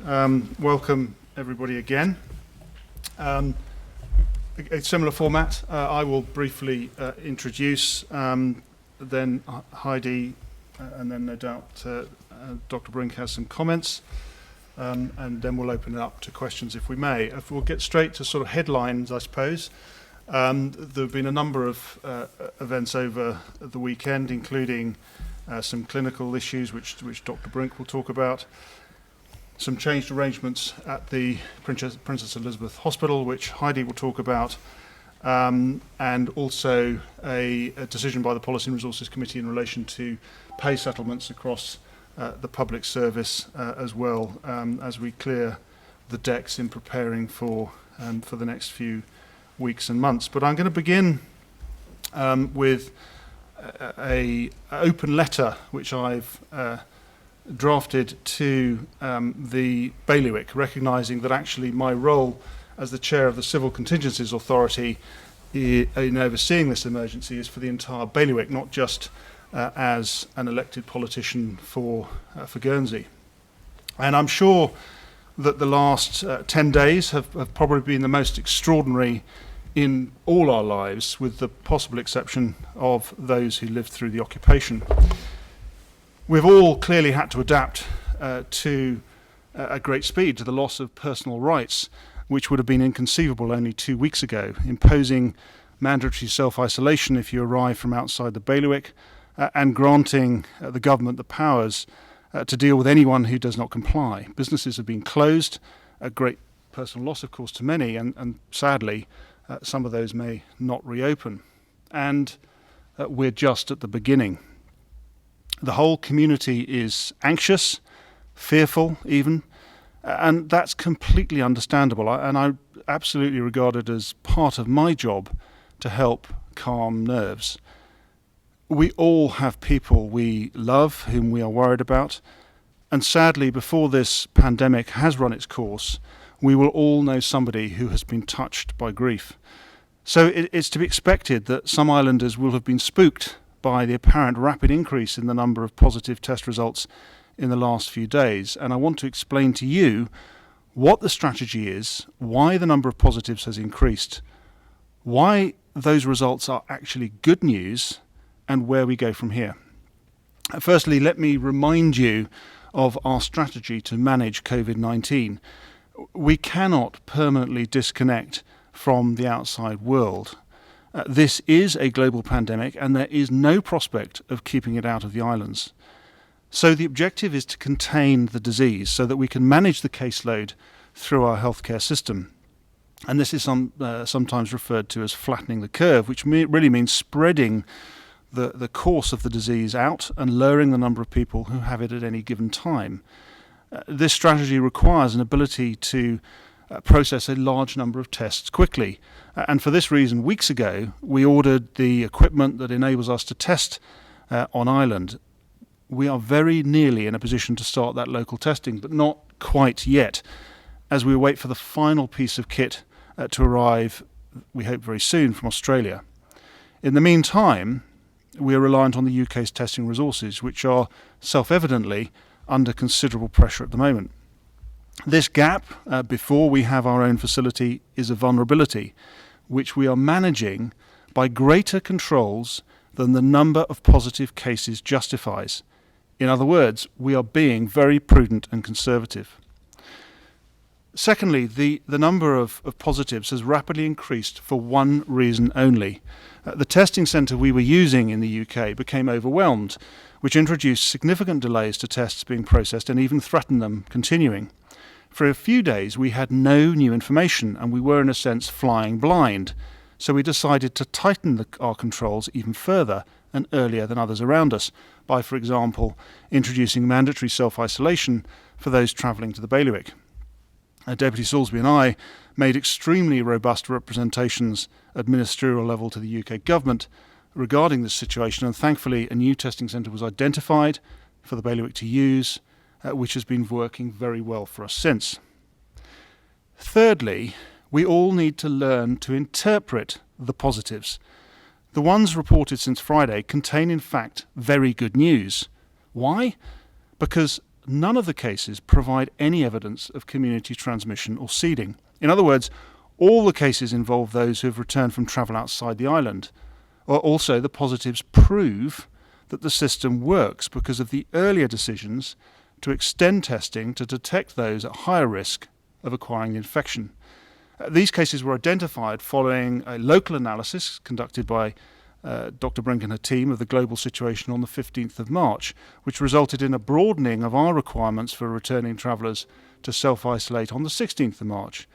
Welcome everybody again. A similar format. I will briefly introduce, then Heidi, and then no doubt Dr. Brink has some comments, and then we'll open it up to questions if we may. If we'll get straight to sort of headlines, I suppose. There have been a number of events over the weekend, including some clinical issues which Dr. Brink will talk about, some changed arrangements at the Princess Elizabeth Hospital, which Heidi will talk about, and also a decision by the Policy and Resources Committee in relation to pay settlements across the public service as well, as we clear the decks in preparing for the next few weeks and months. But I'm going to begin with an open letter which I've drafted to the bailiwick, recognising that actually my role as the chair of the Civil Contingencies Authority in overseeing this emergency is for the entire bailiwick, not just as an elected politician for Guernsey. And I'm sure that the last 10 days have probably been the most extraordinary in all our lives, with the possible exception of those who lived through the occupation. We've all clearly had to adapt to a great speed to the loss of personal rights, which would have been inconceivable only 2 weeks ago, imposing mandatory self-isolation if you arrive from outside the bailiwick, and granting the government the powers to deal with anyone who does not comply. Businesses have been closed, a great personal loss, of course, to many, and sadly, some of those may not reopen. And we're just at the beginning. The whole community is anxious, fearful even, and that's completely understandable. And I absolutely regard it as part of my job to help calm nerves. We all have people we love, whom we are worried about, and sadly, before this pandemic has run its course, we will all know somebody who has been touched by grief. So it's to be expected that some islanders will have been spooked by the apparent rapid increase in the number of positive test results in the last few days. And I want to explain to you what the strategy is, why the number of positives has increased, why those results are actually good news, and where we go from here. Firstly, let me remind you of our strategy to manage COVID-19. We cannot permanently disconnect from the outside world. This is a global pandemic, and there is no prospect of keeping it out of the islands. So the objective is to contain the disease so that we can manage the caseload through our healthcare system. And this is sometimes referred to as flattening the curve, which really means spreading the course of the disease out and lowering the number of people who have it at any given time. This strategy requires an ability to process a large number of tests quickly. And for this reason, weeks ago, we ordered the equipment that enables us to test on island. We are very nearly in a position to start that local testing, but not quite yet, as we wait for the final piece of kit to arrive, we hope very soon, from Australia. In the meantime, we are reliant on the UK's testing resources, which are self-evidently under considerable pressure at the moment. This gap, before we have our own facility, is a vulnerability, which we are managing by greater controls than the number of positive cases justifies. In other words, we are being very prudent and conservative. Secondly, the number of positives has rapidly increased for one reason only. The testing centre we were using in the UK became overwhelmed, which introduced significant delays to tests being processed and even threatened them continuing. For a few days, we had no new information, and we were, in a sense, flying blind. So we decided to tighten our controls even further and earlier than others around us by, for example, introducing mandatory self-isolation for those travelling to the bailiwick. Deputy Salisbury and I made extremely robust representations at ministerial level to the UK government regarding this situation, and thankfully a new testing centre was identified for the bailiwick to use, which has been working very well for us since. Thirdly, we all need to learn to interpret the positives. The ones reported since Friday contain, in fact, very good news. Why? Because none of the cases provide any evidence of community transmission or seeding. In other words, all the cases involve those who have returned from travel outside the island. Also, the positives prove that the system works because of the earlier decisions to extend testing to detect those at higher risk of acquiring the infection. These cases were identified following a local analysis conducted by Dr. Brink and her team of the global situation on the 15th of March, which resulted in a broadening of our requirements for returning travellers to self-isolate on the 16th of March.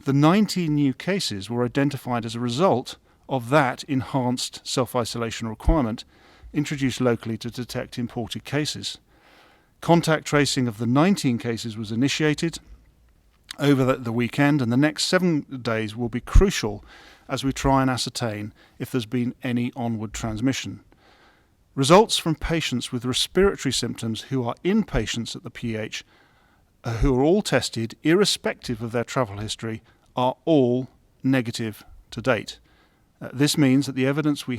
The 19 new cases were identified as a result of that enhanced self-isolation requirement introduced locally to detect imported cases. Contact tracing of the 19 cases was initiated over the weekend, and the next 7 days will be crucial as we try and ascertain if there's been any onward transmission. Results from patients with respiratory symptoms who are inpatients at the PH, who are all tested irrespective of their travel history, are all negative to date. This means that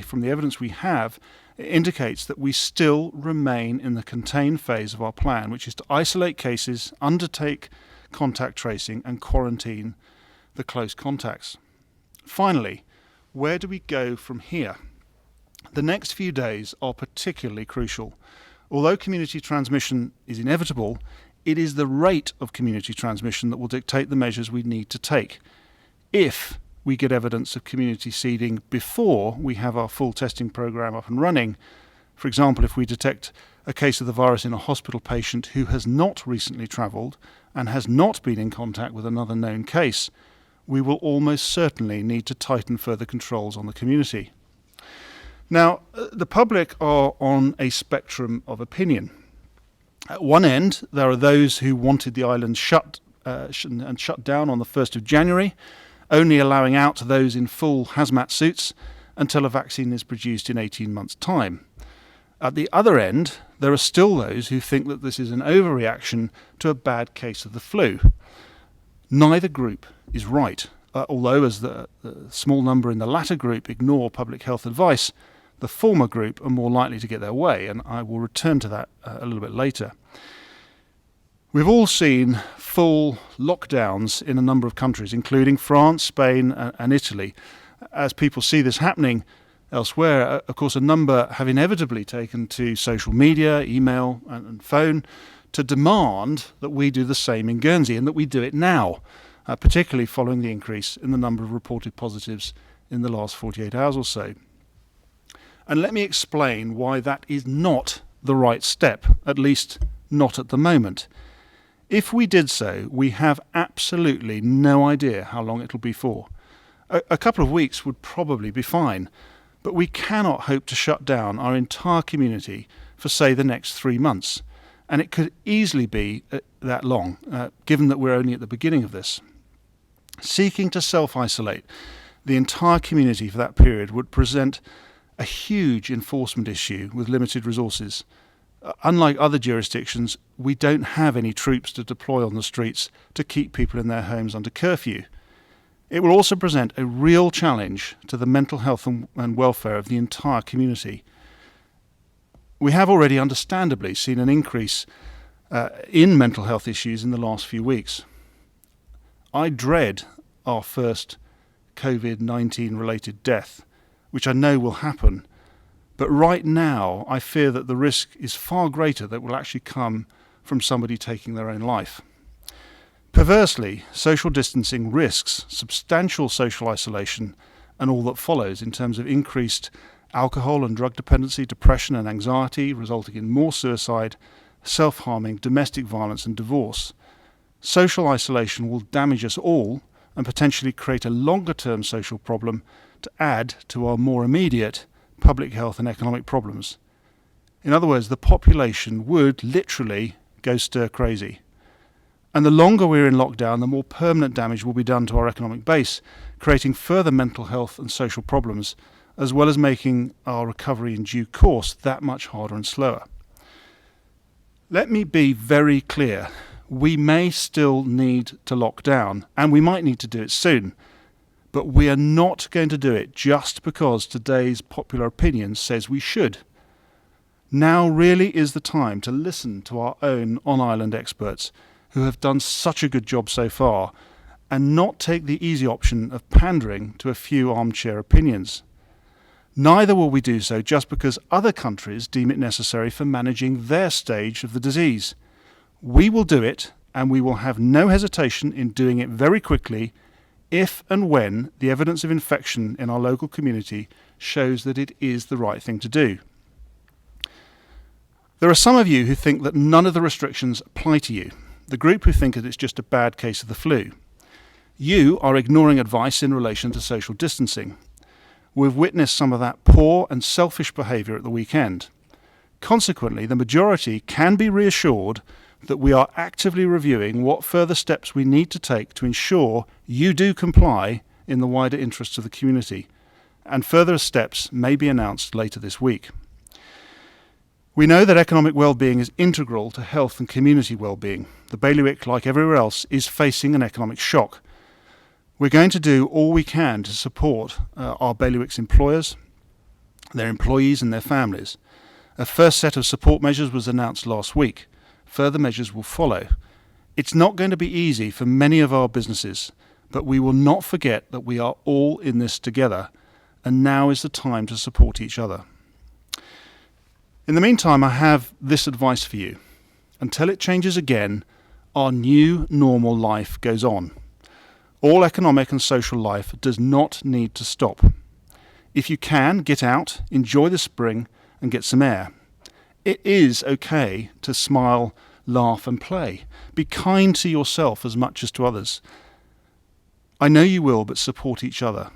from the evidence we have, it indicates that we still remain in the contained phase of our plan, which is to isolate cases, undertake contact tracing, and quarantine the close contacts. Finally, where do we go from here? The next few days are particularly crucial. Although community transmission is inevitable, it is the rate of community transmission that will dictate the measures we need to take. If we get evidence of community seeding before we have our full testing program up and running, for example, if we detect a case of the virus in a hospital patient who has not recently travelled and has not been in contact with another known case, we will almost certainly need to tighten further controls on the community. Now, the public are on a spectrum of opinion. At one end, there are those who wanted the island shut down on the 1st of January, only allowing out those in full hazmat suits until a vaccine is produced in 18 months' time. At the other end, there are still those who think that this is an overreaction to a bad case of the flu. Neither group is right, although as the small number in the latter group ignore public health advice, the former group are more likely to get their way, and I will return to that a little bit later. We've all seen full lockdowns in a number of countries, including France, Spain, and Italy. As people see this happening elsewhere, of course, a number have inevitably taken to social media, email, and phone to demand that we do the same in Guernsey and that we do it now, particularly following the increase in the number of reported positives in the last 48 hours or so. And let me explain why that is not the right step, at least not at the moment. If we did so, we have absolutely no idea how long it'll be for. A couple of weeks would probably be fine, but we cannot hope to shut down our entire community for, say, the next 3 months. And it could easily be that long, given that we're only at the beginning of this. Seeking to self-isolate the entire community for that period would present a huge enforcement issue with limited resources. Unlike other jurisdictions, we don't have any troops to deploy on the streets to keep people in their homes under curfew. It will also present a real challenge to the mental health and welfare of the entire community. We have already understandably seen an increase in mental health issues in the last few weeks. I dread our first COVID-19 related death, which I know will happen. But right now, I fear that the risk is far greater that will actually come from somebody taking their own life. Perversely, social distancing risks substantial social isolation and all that follows in terms of increased alcohol and drug dependency, depression and anxiety, resulting in more suicide, self-harming, domestic violence and divorce. Social isolation will damage us all and potentially create a longer-term social problem to add to our more immediate public health and economic problems. In other words, the population would literally go stir crazy. And the longer we're in lockdown, the more permanent damage will be done to our economic base, creating further mental health and social problems, as well as making our recovery in due course that much harder and slower. Let me be very clear. We may still need to lock down, and we might need to do it soon. But we are not going to do it just because today's popular opinion says we should. Now really is the time to listen to our own on-island experts who have done such a good job so far, and not take the easy option of pandering to a few armchair opinions. Neither will we do so just because other countries deem it necessary for managing their stage of the disease. We will do it, and we will have no hesitation in doing it very quickly if and when the evidence of infection in our local community shows that it is the right thing to do. There are some of you who think that none of the restrictions apply to you, the group who think that it's just a bad case of the flu. You are ignoring advice in relation to social distancing. We've witnessed some of that poor and selfish behaviour at the weekend. Consequently, the majority can be reassured that we are actively reviewing what further steps we need to take to ensure you do comply in the wider interests of the community, and further steps may be announced later this week. We know that economic well-being is integral to health and community well-being. The bailiwick, like everywhere else, is facing an economic shock. We're going to do all we can to support our bailiwick's employers, their employees and their families. A first set of support measures was announced last week. Further measures will follow. It's not going to be easy for many of our businesses, but we will not forget that we are all in this together, and now is the time to support each other. In the meantime, I have this advice for you. Until it changes again, our new normal life goes on. All economic and social life does not need to stop. If you can, get out, enjoy the spring, and get some air. It is okay to smile, laugh, and play. Be kind to yourself as much as to others. I know you will, but support each other.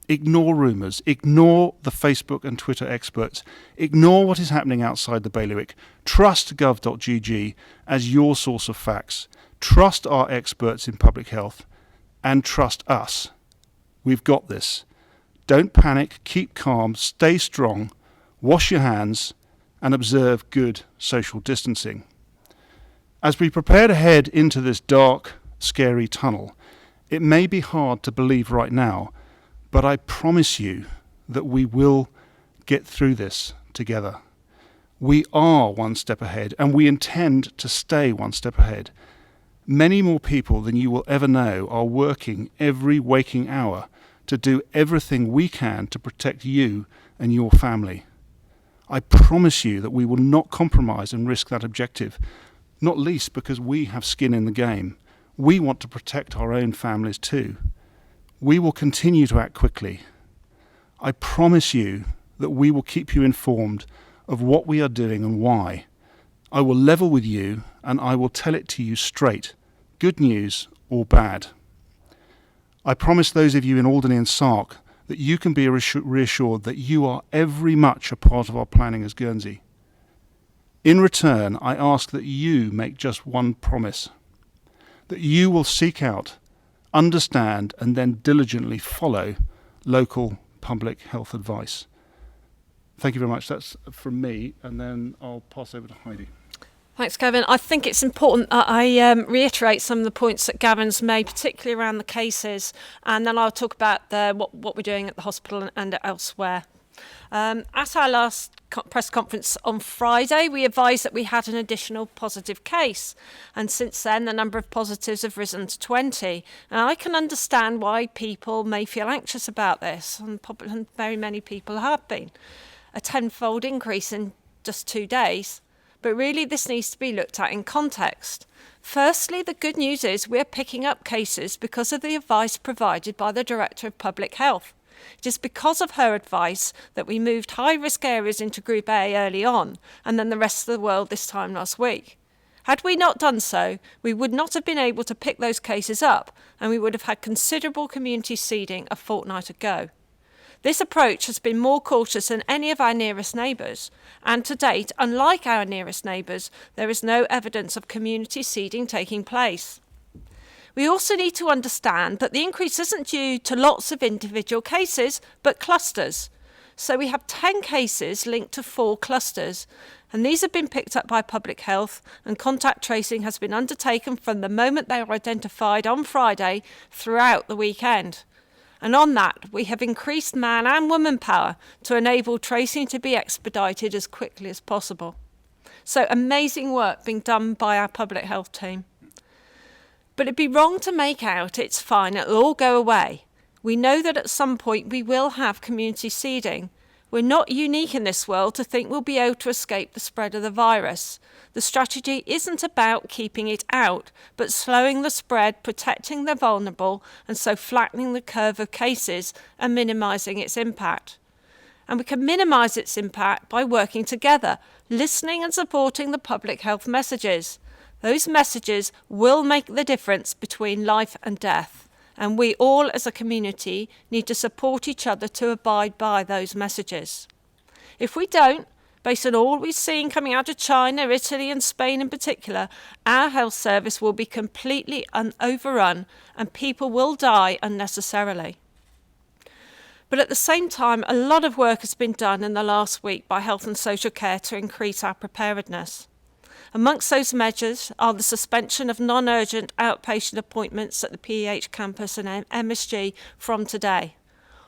Ignore rumours, ignore the Facebook and Twitter experts, ignore what is happening outside the bailiwick. Trust gov.gg as your source of facts. Trust our experts in public health, and trust us. We've got this. Don't panic, keep calm, stay strong, wash your hands, and observe good social distancing. As we prepare to head into this dark, scary tunnel, it may be hard to believe right now, but I promise you that we will get through this together. We are one step ahead, and we intend to stay one step ahead. Many more people than you will ever know are working every waking hour to do everything we can to protect you and your family. I promise you that we will not compromise and risk that objective, not least because we have skin in the game. We want to protect our own families too. We will continue to act quickly. I promise you that we will keep you informed of what we are doing and why. I will level with you and I will tell it to you straight, good news or bad. I promise those of you in Alderney and Sark that you can be reassured that you are every much a part of our planning as Guernsey. In return, I ask that you make just one promise, that you will seek out, understand, and then diligently follow local public health advice. Thank you very much. That's from me, and then I'll pass over to Heidi. Thanks, Gavin. I think it's important I reiterate some of the points that Gavin's made, particularly around the cases, and then I'll talk about what we're doing at the hospital and elsewhere. At our last press conference on Friday, we advised that we had an additional positive case, and since then the number of positives have risen to 20. And I can understand why people may feel anxious about this, and very many people have been. A tenfold increase in just 2 days. But really this needs to be looked at in context. Firstly, the good news is we're picking up cases because of the advice provided by the Director of Public Health. It is because of her advice that we moved high-risk areas into Group A early on, and then the rest of the world this time last week. Had we not done so, we would not have been able to pick those cases up, and we would have had considerable community seeding a fortnight ago. This approach has been more cautious than any of our nearest neighbours, and to date, unlike our nearest neighbours, there is no evidence of community seeding taking place. We also need to understand that the increase isn't due to lots of individual cases, but clusters. So we have 10 cases linked to 4 clusters, and these have been picked up by public health, and contact tracing has been undertaken from the moment they were identified on Friday throughout the weekend. And on that, we have increased man and woman power to enable tracing to be expedited as quickly as possible. So amazing work being done by our public health team. But it'd be wrong to make out it's fine, it'll all go away. We know that at some point we will have community seeding. We're not unique in this world to think we'll be able to escape the spread of the virus. The strategy isn't about keeping it out, but slowing the spread, protecting the vulnerable, and so flattening the curve of cases and minimising its impact. And we can minimise its impact by working together, listening and supporting the public health messages. Those messages will make the difference between life and death. And we all as a community need to support each other to abide by those messages. If we don't, based on all we've seen coming out of China, Italy and Spain in particular, our health service will be completely overrun and people will die unnecessarily. But at the same time, a lot of work has been done in the last week by Health and Social Care to increase our preparedness. Amongst those measures are the suspension of non-urgent outpatient appointments at the PEH campus and MSG from today.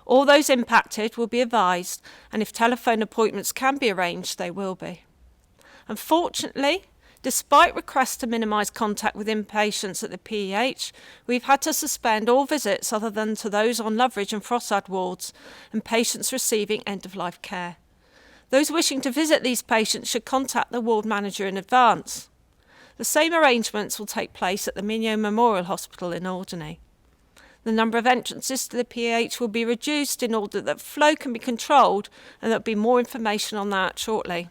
All those impacted will be advised, and if telephone appointments can be arranged, they will be. Unfortunately, despite requests to minimise contact with inpatients at the PEH, we've had to suspend all visits other than to those on Loveridge and Fossard wards and patients receiving end-of-life care. Those wishing to visit these patients should contact the ward manager in advance. The same arrangements will take place at the Mignot Memorial Hospital in Alderney. The number of entrances to the PH will be reduced in order that flow can be controlled, and there'll be more information on that shortly.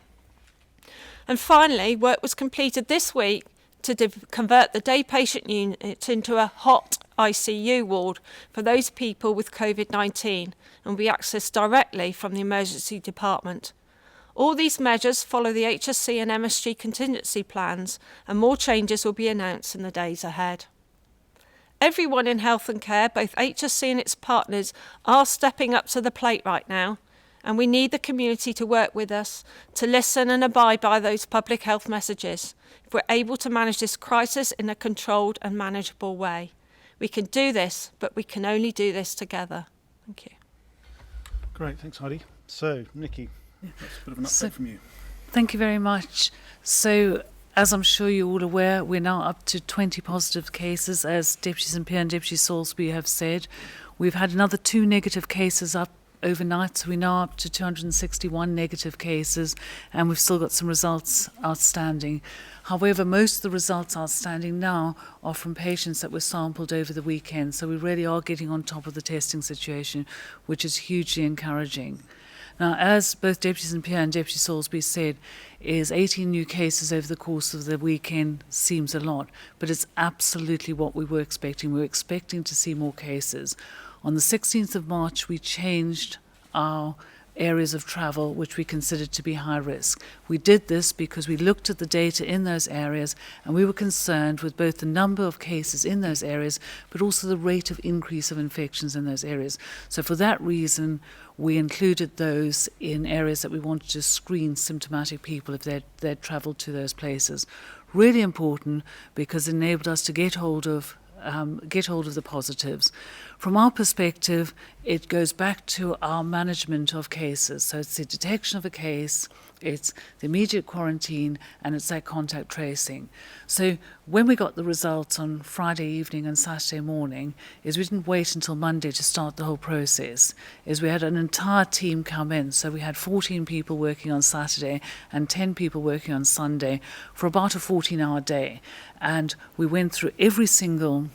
And finally, work was completed this week to convert the day patient unit into a hot ICU ward for those people with COVID-19 and will be accessed directly from the emergency department. All these measures follow the HSC and MSG contingency plans, and more changes will be announced in the days ahead. Everyone in health and care, both HSC and its partners, are stepping up to the plate right now, and we need the community to work with us, to listen and abide by those public health messages, if we're able to manage this crisis in a controlled and manageable way. We can do this, but we can only do this together. Thank you. Great, thanks Heidi. So, Nikki, that's a bit of an update from you. Thank you very much. So, as I'm sure you're all aware, we're now up to 20 positive cases, as Deputy St Pierre and Deputy Salisbury have said. We've had another 2 negative cases up overnight, so we're now up to 261 negative cases, and we've still got some results outstanding. However, most of the results outstanding now are from patients that were sampled over the weekend, so we really are getting on top of the testing situation, which is hugely encouraging. Now, as both Deputy St Pierre and Deputy Salisbury said, is 18 new cases over the course of the weekend seems a lot, but it's absolutely what we were expecting. We were expecting to see more cases. On the 16th of March, we changed our areas of travel which we considered to be high risk. We did this because we looked at the data in those areas and we were concerned with both the number of cases in those areas but also the rate of increase of infections in those areas. So for that reason, we included those in areas that we wanted to screen symptomatic people if they'd travelled to those places. Really important because it enabled us to get hold of the positives. From our perspective, it goes back to our management of cases. So it's the detection of a case, it's the immediate quarantine, and it's that contact tracing. So when we got the results on Friday evening and Saturday morning, is we didn't wait until Monday to start the whole process. Is we had an entire team come in. So we had 14 people working on Saturday and 10 people working on Sunday for about a 14-hour day. And we went through every single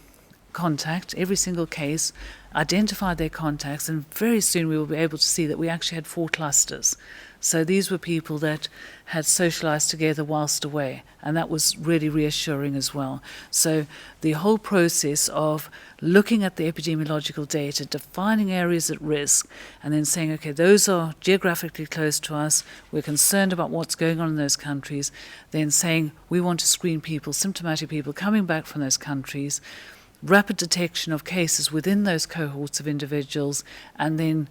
contact, every single case, identified their contacts, and very soon we will be able to see that we actually had 4 clusters. So these were people that had socialised together whilst away, and that was really reassuring as well. So the whole process of looking at the epidemiological data, defining areas at risk, and then saying, okay, those are geographically close to us, we're concerned about what's going on in those countries, then saying we want to screen people, symptomatic people coming back from those countries, rapid detection of cases within those cohorts of individuals, and then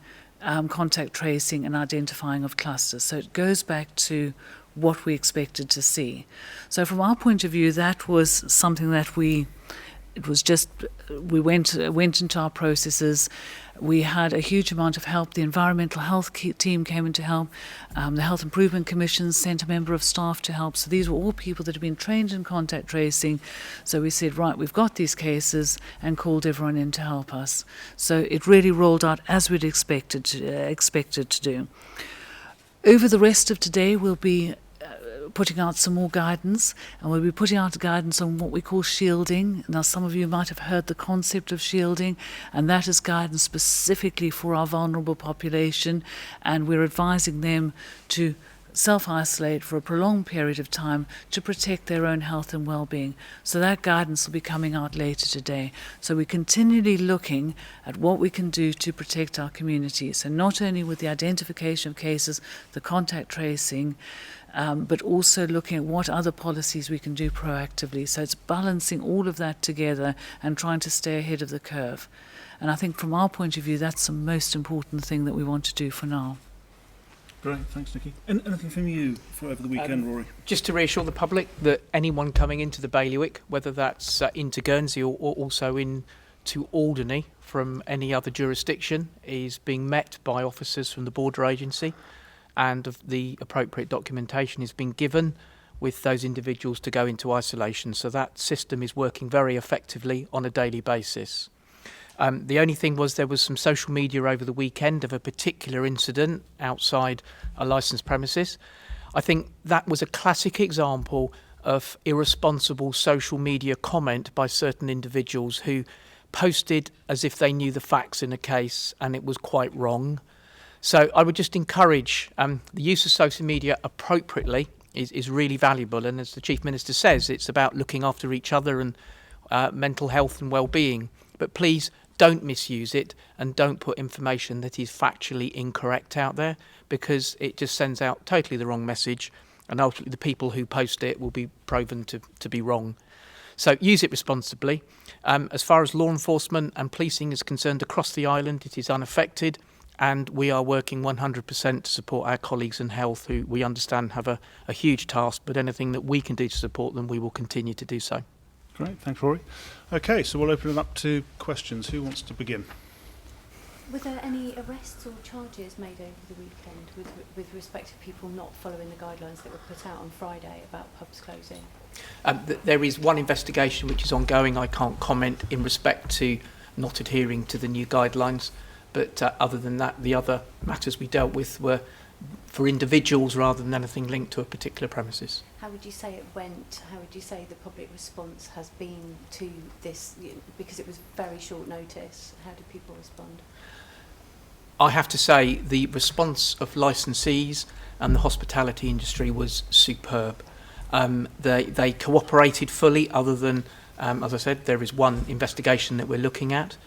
contact tracing and identifying of clusters. So it goes back to what we expected to see. So from our point of view, that was something that we it was just, we went into our processes. We had a huge amount of help. The environmental health team came in to help. The Health Improvement Commission sent a member of staff to help. So these were all people that had been trained in contact tracing. So we said, right, we've got these cases, and called everyone in to help us. So it really rolled out as we'd expected to do. Over the rest of today, we'll be putting out some more guidance, and we'll be putting out guidance on what we call shielding. Now, some of you might have heard the concept of shielding, and that is guidance specifically for our vulnerable population, and we're advising them to self-isolate for a prolonged period of time to protect their own health and well-being. So that guidance will be coming out later today. So we're continually looking at what we can do to protect our communities, and not only with the identification of cases, the contact tracing, but also looking at what other policies we can do proactively. So it's balancing all of that together and trying to stay ahead of the curve. And I think from our point of view, that's the most important thing that we want to do for now. Great, thanks, Nikki. Anything from you for over the weekend, Rory? Just to reassure the public that anyone coming into the bailiwick, whether that's into Guernsey or also into Alderney from any other jurisdiction, is being met by officers from the border agency, and the appropriate documentation is being given with those individuals to go into isolation. So that system is working very effectively on a daily basis. The only thing was there was some social media over the weekend of a particular incident outside a licensed premises. I think that was a classic example of irresponsible social media comment by certain individuals who posted as if they knew the facts in a case, and it was quite wrong. So I would just encourage the use of social media appropriately is really valuable. And as the Chief Minister says, it's about looking after each other and mental health and well-being. But please don't misuse it, and don't put information that is factually incorrect out there, because it just sends out totally the wrong message, and ultimately the people who post it will be proven to be wrong. So use it responsibly. As far as law enforcement and policing is concerned across the island, it is unaffected, and we are working 100% to support our colleagues in health, who we understand have a huge task, but anything that we can do to support them, we will continue to do so. Great, thanks, Rory. Okay, so we'll open it up to questions. Who wants to begin? Were there any arrests or charges made over the weekend with respect to people not following the guidelines that were put out on Friday about pubs closing? There is one investigation which is ongoing. I can't comment in respect to not adhering to the new guidelines, but other than that, the other matters we dealt with were for individuals rather than anything linked to a particular premises. How would you say it went? How would you say the public response has been to this? Because it was very short notice. How did people respond? I have to say the response of licensees and the hospitality industry was superb. They cooperated fully, other than, as I said, there is one investigation that we're looking at.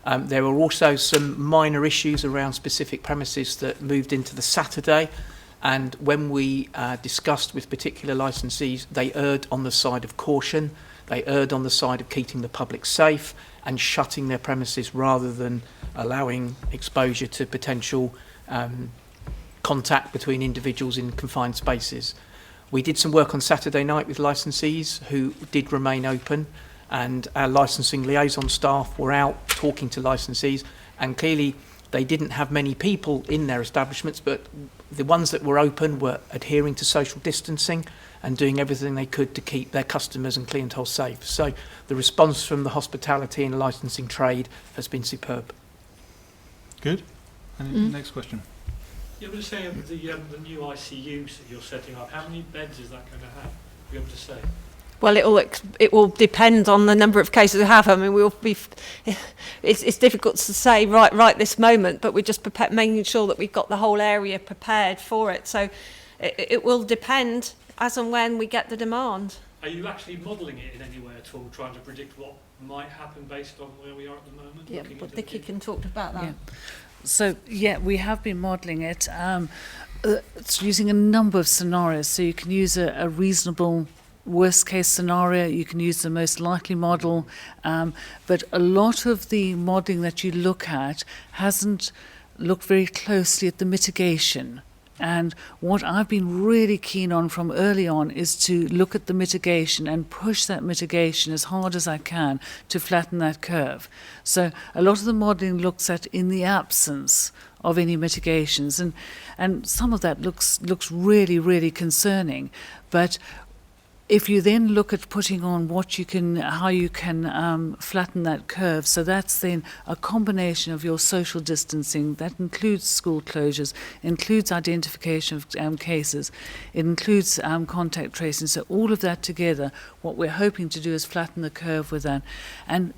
There were also some minor issues around specific premises that moved into the Saturday, and when we discussed with particular licensees, they erred on the side of caution. They erred on the side of keeping the public safe and shutting their premises rather than allowing exposure to potential contact between individuals in confined spaces. We did some work on Saturday night with licensees who did remain open, and our licensing liaison staff were out talking to licensees, and clearly they didn't have many people in their establishments, but the ones that were open were adhering to social distancing and doing everything they could to keep their customers and clientele safe. So the response from the hospitality and licensing trade has been superb. Good. And next question. Yeah, we're just saying the new ICUs that you're setting up, how many beds is that going to have? Are you able to say? Well, it will depend on the number of cases we have. I mean, it's difficult to say right this moment, but we're just making sure that we've got the whole area prepared for it. So it will depend as and when we get the demand. Are you actually modelling it in any way at all, trying to predict what might happen based on where we are at the moment? Yeah, but Nikki can talk about that. Yeah. So, yeah, we have been modelling it. It's using a number of scenarios. So you can use a reasonable worst case scenario, you can use the most likely model, but a lot of the modelling that you look at hasn't looked very closely at the mitigation And what I've been really keen on from early on is to look at the mitigation and push that mitigation as hard as I can to flatten that curve. So a lot of the modelling looks at in the absence of any mitigations, and some of that looks really, really concerning. But if you then look at putting on how you can flatten that curve, so that's then a combination of your social distancing, that includes school closures, includes identification of cases, it includes contact tracing. So all of that together, what we're hoping to do is flatten the curve with that. And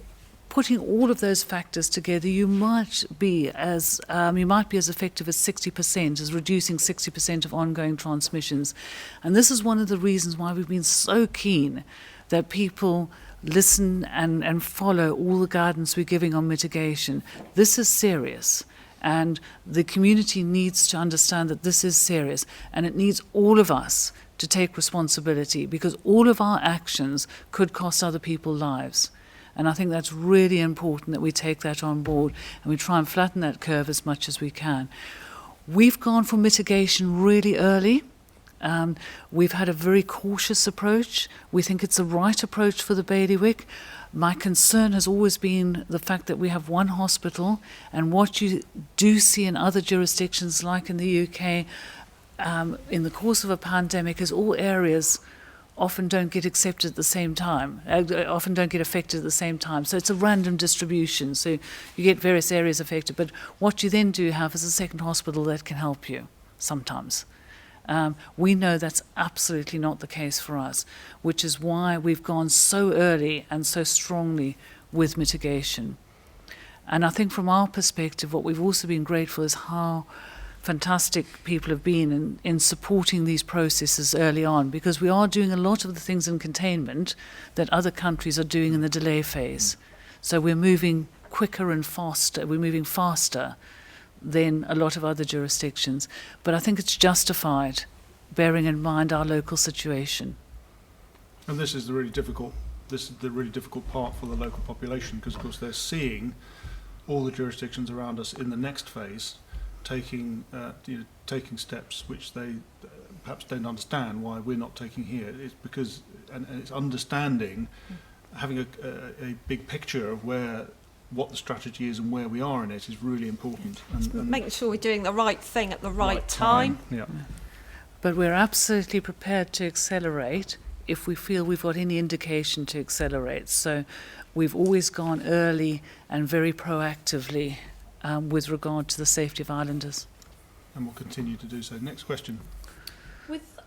putting all of those factors together, you might be as effective as 60%, as reducing 60% of ongoing transmissions. And this is one of the reasons why we've been so keen that people listen and follow all the guidance we're giving on mitigation. This is serious, and the community needs to understand that this is serious, and it needs all of us to take responsibility, because all of our actions could cost other people lives. And I think that's really important that we take that on board and we try and flatten that curve as much as we can. We've gone for mitigation really early. We've had a very cautious approach. We think it's the right approach for the bailiwick. My concern has always been the fact that we have one hospital, and what you do see in other jurisdictions like in the UK in the course of a pandemic is all areas often don't get accepted at the same time, often don't get affected at the same time. So it's a random distribution. So you get various areas affected. But what you then do have is a second hospital that can help you sometimes. We know that's absolutely not the case for us, which is why we've gone so early and so strongly with mitigation. And I think from our perspective, what we've also been grateful is how fantastic people have been in supporting these processes early on, because we are doing a lot of the things in containment that other countries are doing in the delay phase. So we're moving quicker and faster, we're moving faster than a lot of other jurisdictions. But I think it's justified, bearing in mind our local situation. And this is the really difficult part for the local population, because of course they're seeing all the jurisdictions around us in the next phase taking steps which they perhaps don't understand why we're not taking here. It's because, and it's understanding, having a big picture of what the strategy is and where we are in it is really important. And making sure we're doing the right thing at the right time. Yeah. But we're absolutely prepared to accelerate if we feel we've got any indication to accelerate. So we've always gone early and very proactively with regard to the safety of islanders. And we'll continue to do so. Next question. With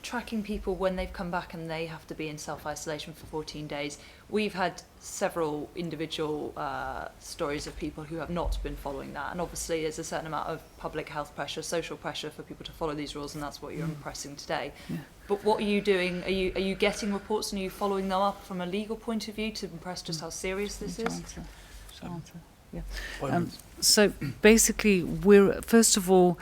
tracking people when they've come back and they have to be in self-isolation for 14 days, we've had several individual stories of people who have not been following that. And obviously there's a certain amount of public health pressure, social pressure for people to follow these rules, and that's what you're impressing today. Yeah. But what are you doing? Are you getting reports, and are you following them up from a legal point of view to impress just how serious this is? So basically, we're first of all,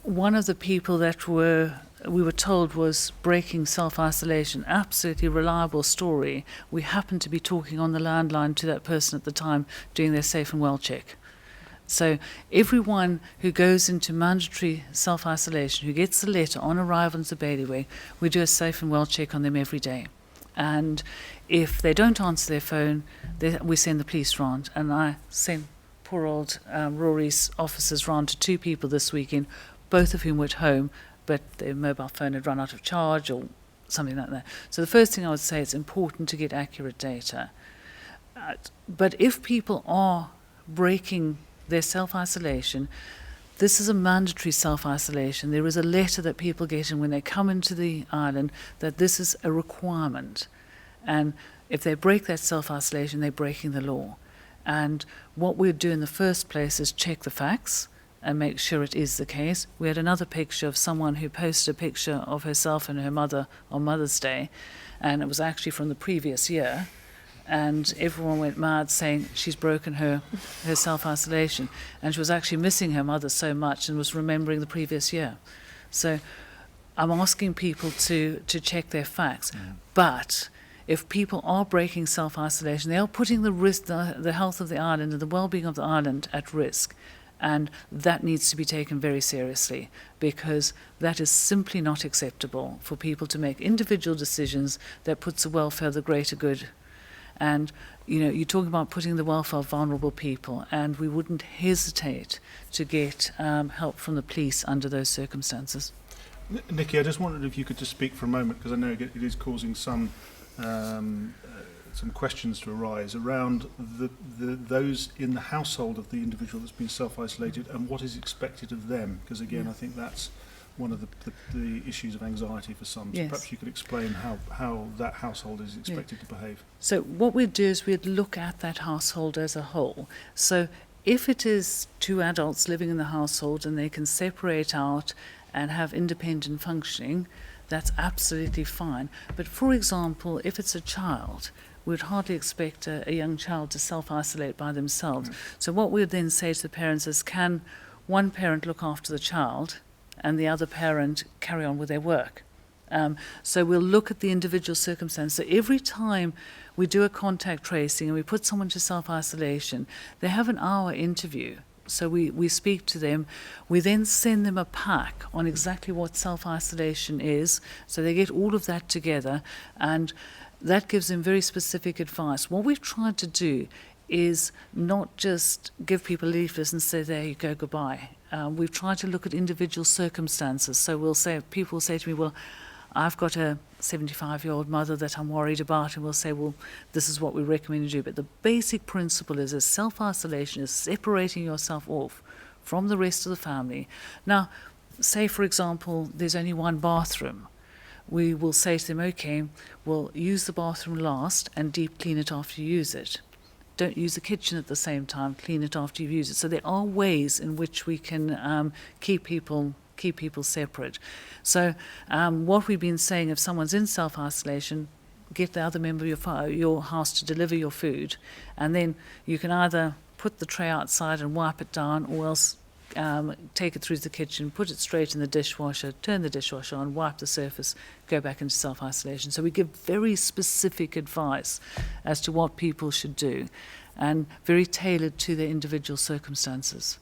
one of the people that we were told was breaking self-isolation, absolutely reliable story. We happened to be talking on the landline to that person at the time, doing their safe and well check. So everyone who goes into mandatory self-isolation, who gets a letter on arrival into the bailiwick, we do a safe and well check on them every day. And if they don't answer their phone, we send the police round. And I sent poor old Rory's officers round to 2 people this weekend, both of whom were at home, but their mobile phone had run out of charge or something like that. So the first thing I would say, it's important to get accurate data. But if people are breaking their self-isolation, this is a mandatory self-isolation. There is a letter that people get in when they come into the island that this is a requirement. And if they break that self-isolation, they're breaking the law. And what we'd do in the first place is check the facts and make sure it is the case. We had another picture of someone who posted a picture of herself and her mother on Mother's Day, and it was actually from the previous year. And everyone went mad saying she's broken her self-isolation. And she was actually missing her mother so much and was remembering the previous year. So I'm asking people to check their facts. Yeah. But if people are breaking self-isolation, they are putting the health of the island and the well-being of the island at risk. And that needs to be taken very seriously, because that is simply not acceptable for people to make individual decisions that puts the welfare of the greater good. And, you know, you're talking about putting the welfare of vulnerable people, and we wouldn't hesitate to get help from the police under those circumstances. Nikki, I just wondered if you could just speak for a moment, because I know it is causing some questions to arise around those in the household of the individual that's been self-isolated and what is expected of them, because again I think that's one of the issues of anxiety for some. So yes. Perhaps you could explain how that household is expected to behave. So what we'd do is we'd look at that household as a whole. So if it is two adults living in the household and they can separate out and have independent functioning, that's absolutely fine. But for example, if it's a child, we'd hardly expect a young child to self-isolate by themselves. So what we'd then say to the parents is, can one parent look after the child and the other parent carry on with their work? So we'll look at the individual circumstance. So every time we do a contact tracing and we put someone to self-isolation, they have an hour interview. So we speak to them. We then send them a pack on exactly what self-isolation is. So they get all of that together, and that gives them very specific advice. What we've tried to do is not just give people leaflets and say, there you go, goodbye. We've tried to look at individual circumstances. So people will say to me, well, I've got a 75-year-old mother that I'm worried about, and we'll say, well, this is what we recommend you do. But the basic principle is self-isolation is separating yourself off from the rest of the family. Now, say, for example, there's only one bathroom. We will say to them, okay, well, use the bathroom last and deep clean it after you use it. Don't use the kitchen at the same time, clean it after you use it. So there are ways in which we can keep people separate. So what we've been saying, if someone's in self-isolation, get the other member of your house to deliver your food, and then you can either put the tray outside and wipe it down, or else take it through the kitchen, put it straight in the dishwasher, turn the dishwasher on, wipe the surface, go back into self-isolation. So we give very specific advice as to what people should do, and very tailored to their individual circumstances.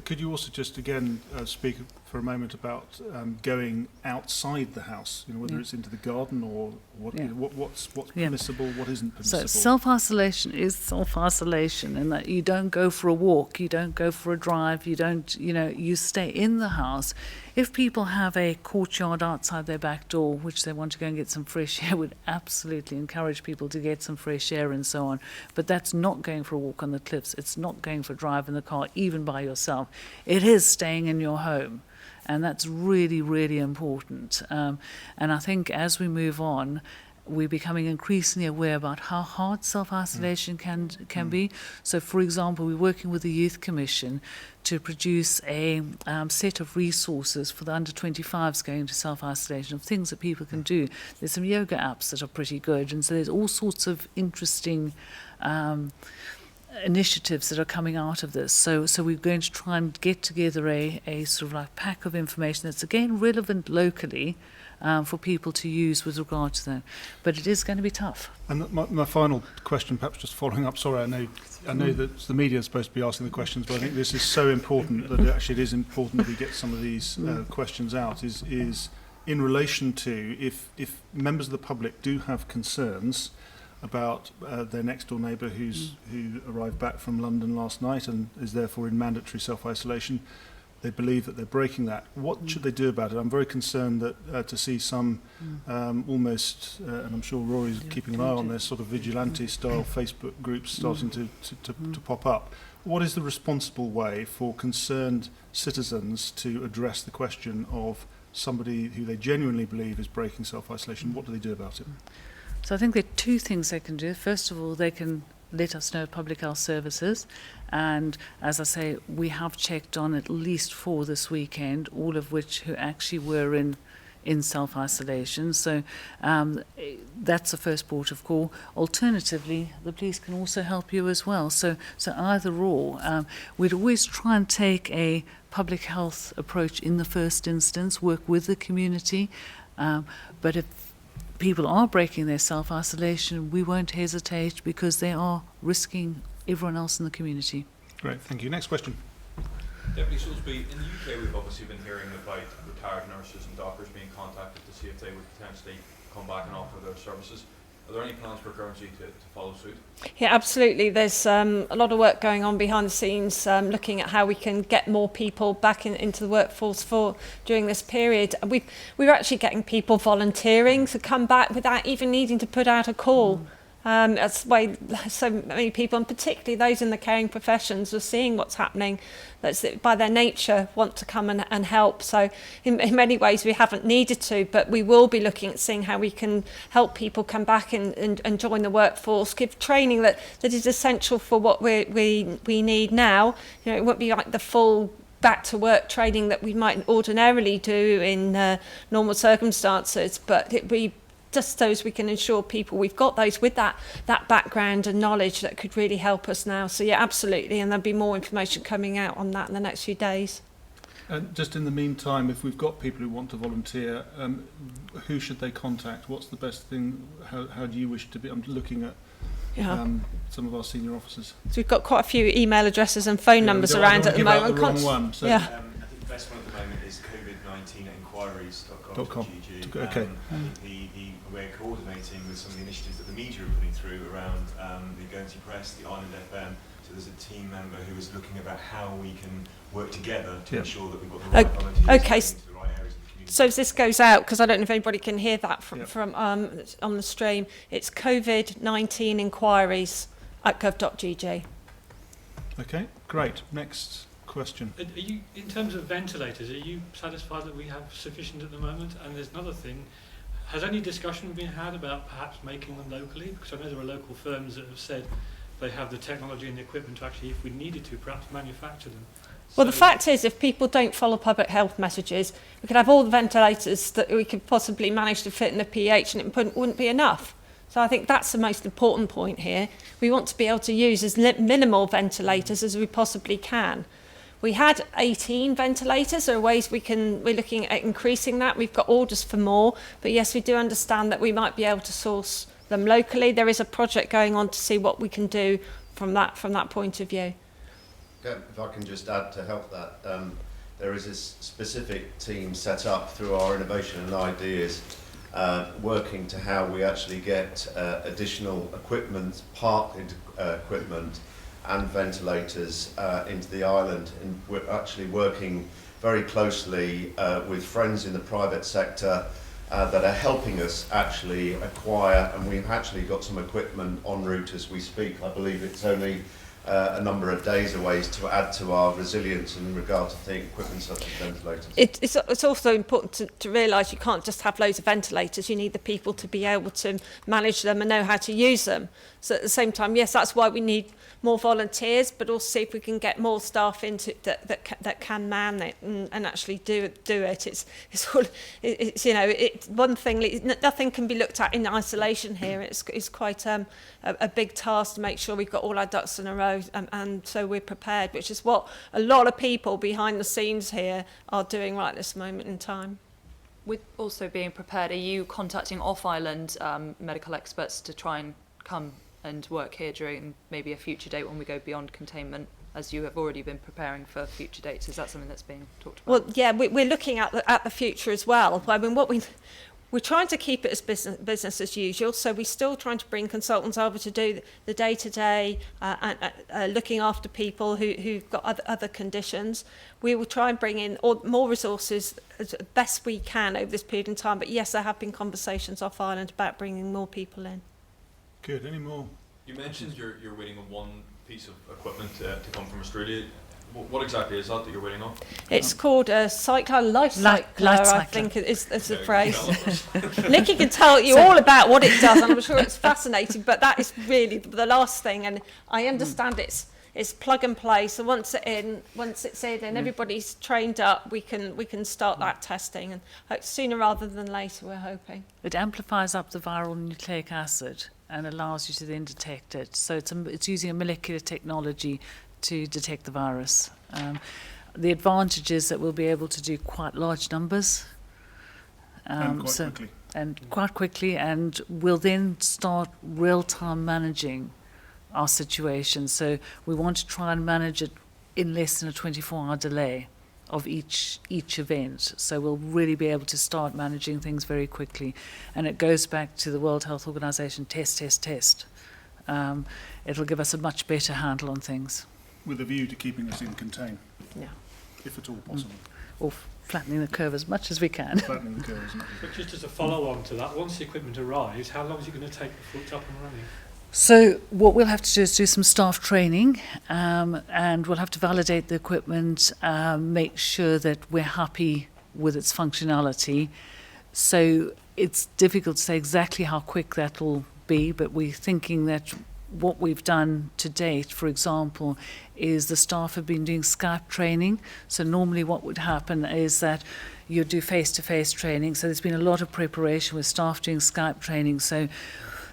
Could you also just again speak for a moment about going outside the house? You know, whether it's into the garden or what, what's permissible, what isn't permissible. So self-isolation is self-isolation, in that you don't go for a walk, you don't go for a drive, you stay in the house. If people have a courtyard outside their back door, which they want to go and get some fresh air, would absolutely encourage people to get some fresh air and so on. But that's not going for a walk on the cliffs. It's not going for a drive in the car, even by yourself. It is staying in your home. And that's really, really important. And I think as we move on, we're becoming increasingly aware about how hard self-isolation can be. So, for example, we're working with the Youth Commission to produce a set of resources for the under-25s going into self-isolation, of things that people can do. There's some yoga apps that are pretty good, and so there's all sorts of interesting initiatives that are coming out of this. So we're going to try and get together a sort of like pack of information that's again relevant locally for people to use with regard to that. But it is going to be tough. And my final question, perhaps just following up, sorry, I know that the media is supposed to be asking the questions, but I think this is so important that it is important that we get some of these questions out, is in relation to if members of the public do have concerns about their next door neighbour who arrived back from London last night and is therefore in mandatory self-isolation. They believe that they're breaking that. What should they do about it? I'm very concerned that to see some almost, and I'm sure Rory's keeping an eye on this, sort of vigilante-style Facebook groups starting to pop up. What is the responsible way for concerned citizens to address the question of somebody who they genuinely believe is breaking self-isolation? What do they do about it? So I think there are two things they can do. First of all, they can let us know at Public Health Services, and as I say, we have checked on at least 4 this weekend, all of which who actually were in self-isolation. So that's the first port of call. Alternatively, the police can also help you as well. So either or. We'd always try and take a public health approach in the first instance, work with the community, but if people are breaking their self-isolation, we won't hesitate, because they are risking everyone else in the community. Great, thank you. Next question. Deputy Soulsby, in the UK we've obviously been hearing about retired nurses and doctors being contacted to see if they would potentially come back and offer their services. Are there any plans for Guernsey to follow suit? Yeah, absolutely. There's a lot of work going on behind the scenes, looking at how we can get more people back into the workforce during this period. We're actually getting people volunteering to come back without even needing to put out a call. That's why so many people, and particularly those in the caring professions, are seeing what's happening, that's by their nature want to come and help. So in many ways we haven't needed to, but we will be looking at seeing how we can help people come back and join the workforce, give training that is essential for what we need now. You know, it won't be like the full back to work training that we might ordinarily do in normal circumstances, but it'd be just so as we can ensure people, we've got those with that background and knowledge that could really help us now. So yeah, absolutely, and there'll be more information coming out on that in the next few days. And just in the meantime, if we've got people who want to volunteer, who should they contact? What's the best thing? How do you wish to be? I'm looking at some of our senior officers. So we've got quite a few email addresses and phone numbers around at the moment. I don't want to give out the wrong one. So yeah. I think the best one at the moment is COVID-19 inquiries.com. Okay. We're coordinating with some of the initiatives that the media are putting through around the Guernsey Press, the Island FM. So there's a team member who is looking about how we can work together to ensure that we've got the right volunteers into the right areas of the community. So as this goes out, because I don't know if anybody can hear that from on the stream, it's COVID-19 inquiries at gov.gg. Okay, great. Next question. Are you, in terms of ventilators, are you satisfied that we have sufficient at the moment? And there's another thing. Has any discussion been had about perhaps making them locally? Because I know there are local firms that have said they have the technology and the equipment to actually, if we needed to, perhaps manufacture them. Well, the fact is, if people don't follow public health messages, we could have all the ventilators that we could possibly manage to fit in the PH and it wouldn't be enough. So I think that's the most important point here. We want to be able to use as minimal ventilators as we possibly can. We had 18 ventilators. There are ways we're looking at increasing that. We've got orders for more, but yes, we do understand that we might be able to source them locally. There is a project going on to see what we can do from that point of view. If I can just add to help that, there is a specific team set up through our innovation and ideas, working to how we actually get additional equipment, equipment and ventilators into the island, and we're actually working very closely with friends in the private sector that are helping us actually acquire, and we've actually got some equipment en route as we speak. I believe it's only a number of days away to add to our resilience in regard to equipment such as ventilators. It's also important to realise you can't just have loads of ventilators. You need the people to be able to manage them and know how to use them. So at the same time, yes, that's why we need more volunteers, but also see if we can get more staff into that can man it and actually do it. It's you know, one thing. Nothing can be looked at in isolation here. It's quite a big task to make sure we've got all our ducks in a row, and so we're prepared, which is what a lot of people behind the scenes here are doing right at this moment in time. With also being prepared, are you contacting off-island medical experts to try and come and work here during maybe a future date when we go beyond containment, as you have already been preparing for future dates? Is that something that's being talked about? Well, yeah, we're looking at the future as well. I mean, we're trying to keep it as business as usual, so we're still trying to bring consultants over to do the day-to-day, looking after people who've got other conditions. We will try and bring in more resources as best we can over this period of time, but yes, there have been conversations off-island about bringing more people in. Good. Any more? You mentioned you're waiting on one piece of equipment to come from Australia. What exactly is that you're waiting on? It's called a cyclone life cycler, I think is the phrase. Nikki can tell you all about what it does, and I'm sure it's fascinating, but that is really the last thing, and I understand it's plug and play, so once it's in and everybody's trained up, we can start that testing, and sooner rather than later, we're hoping. It amplifies up the viral nucleic acid and allows you to then detect it. So it's using a molecular technology to detect the virus. The advantage is that we'll be able to do quite large numbers. Quite quickly, and we'll then start real-time managing our situation. So we want to try and manage it in less than a 24-hour delay of each event. So we'll really be able to start managing things very quickly. And it goes back to the World Health Organization, test. It'll give us a much better handle on things. With a view to keeping us in contain, Yeah. if at all possible. Or flattening the curve as much as we can. Flattening the curve, isn't it? But just as a follow-on to that, once the equipment arrives, how long is it going to take before it's up and running? So what we'll have to do is do some staff training, and we'll have to validate the equipment, make sure that we're happy with its functionality. So it's difficult to say exactly how quick that will be, but we're thinking that what we've done to date, for example, is the staff have been doing Skype training. So normally what would happen is that you do face-to-face training. So there's been a lot of preparation with staff doing Skype training. So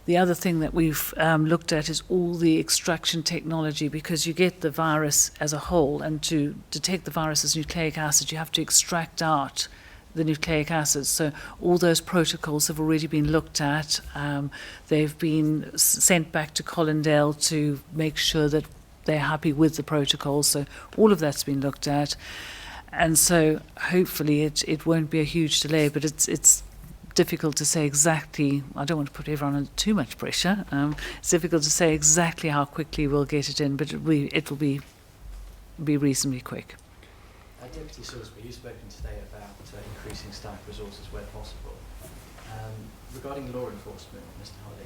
the other thing that we've looked at is all the extraction technology, because you get the virus as a whole, and to detect the virus as nucleic acid, you have to extract out the nucleic acids. So all those protocols have already been looked at. They've been sent back to Collindale to make sure that they're happy with the protocols. So all of that's been looked at. And so hopefully it won't be a huge delay, but it's difficult to say exactly. I don't want to put everyone under too much pressure. It's difficult to say exactly how quickly we'll get it in, but it will be reasonably quick. Deputy Salisbury, you've spoken today about increasing staff resources where possible. Regarding law enforcement, Mr. Hardy,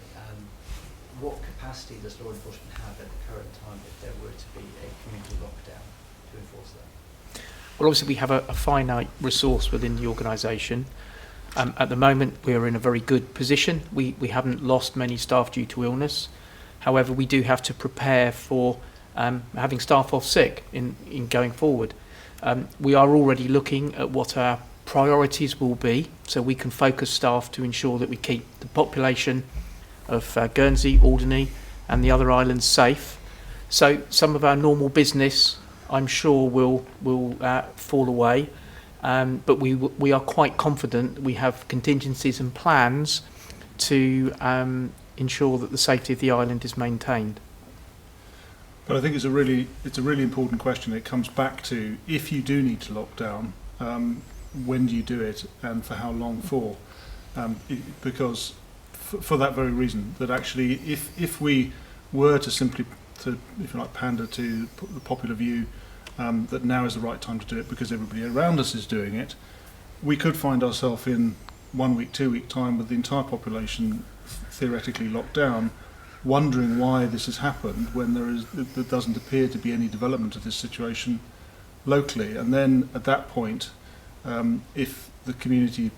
what capacity does law enforcement have at the current time if there were to be a community lockdown to enforce that? Well, obviously we have a finite resource within the organisation. At the moment, we are in a very good position. We haven't lost many staff due to illness. However, we do have to prepare for having staff off sick in going forward. We are already looking at what our priorities will be, so we can focus staff to ensure that we keep the population of Guernsey, Alderney and the other islands safe. So some of our normal business, I'm sure, will fall away. But we are quite confident that we have contingencies and plans to ensure that the safety of the island is maintained. But I think it's a really important question. It comes back to, if you do need to lock down, when do you do it and for how long for? Because for that very reason, that actually if we were to simply, if you like, pander to the popular view that now is the right time to do it because everybody around us is doing it, we could find ourselves in 1 week, 2 week time with the entire population theoretically locked down, wondering why this has happened when there doesn't appear to be any development of this situation locally. And then at that point, if the community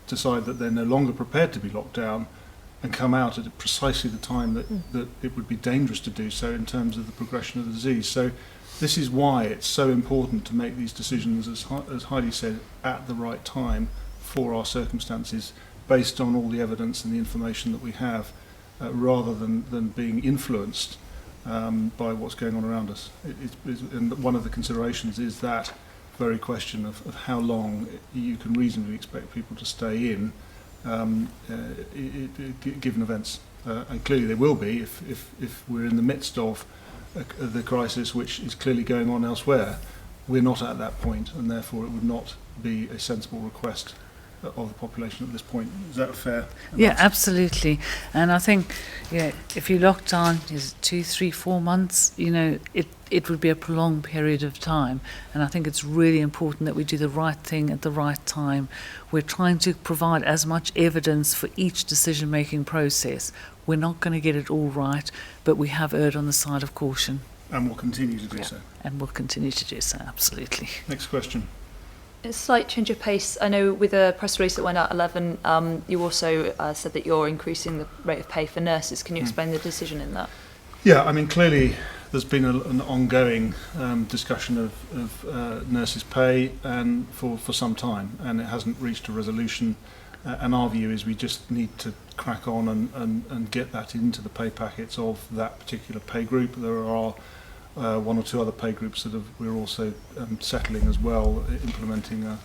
decide that they're no longer prepared to be locked down and come out at precisely the time that it would be dangerous to do so in terms of the progression of the disease. So this is why it's so important to make these decisions, as Heidi said, at the right time for our circumstances, based on all the evidence and the information that we have, rather than being influenced by what's going on around us. And one of the considerations is that very question of how long you can reasonably expect people to stay in given events. And clearly they will be if we're in the midst of the crisis, which is clearly going on elsewhere. We're not at that point, and therefore it would not be a sensible request of the population at this point. Is that fair? Yeah, absolutely. And I think, if you lock down, is it 2, 3, 4 months? It would be a prolonged period of time. And I think it's really important that we do the right thing at the right time. We're trying to provide as much evidence for each decision-making process. We're not going to get it all right, but we have erred on the side of caution. And will continue to do so. And will continue to do so, absolutely. Next question. A slight change of pace. I know with a press release that went out 11, you also said that you're increasing the rate of pay for nurses. Can you explain the decision in that? Yeah, I mean, clearly there's been an ongoing discussion of nurses' pay and for some time, and it hasn't reached a resolution. And our view is we just need to crack on and get that into the pay packets of that particular pay group. There are one or two other pay groups that we're also settling as well, implementing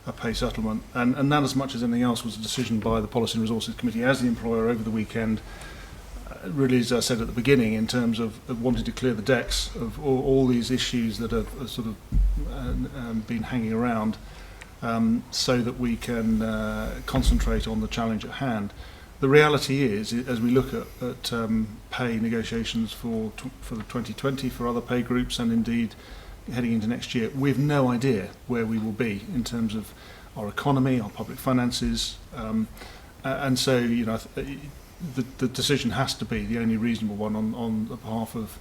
a pay settlement. And that, as much as anything else, was a decision by the Policy and Resources Committee as the employer over the weekend. really, as I said at the beginning, in terms of wanting to clear the decks of all these issues that have sort of been hanging around, so that we can concentrate on the challenge at hand. The reality is, as we look at pay negotiations for the 2020 for other pay groups, and indeed heading into next year, we have no idea where we will be in terms of our economy, our public finances, and so the decision has to be, the only reasonable one on the behalf of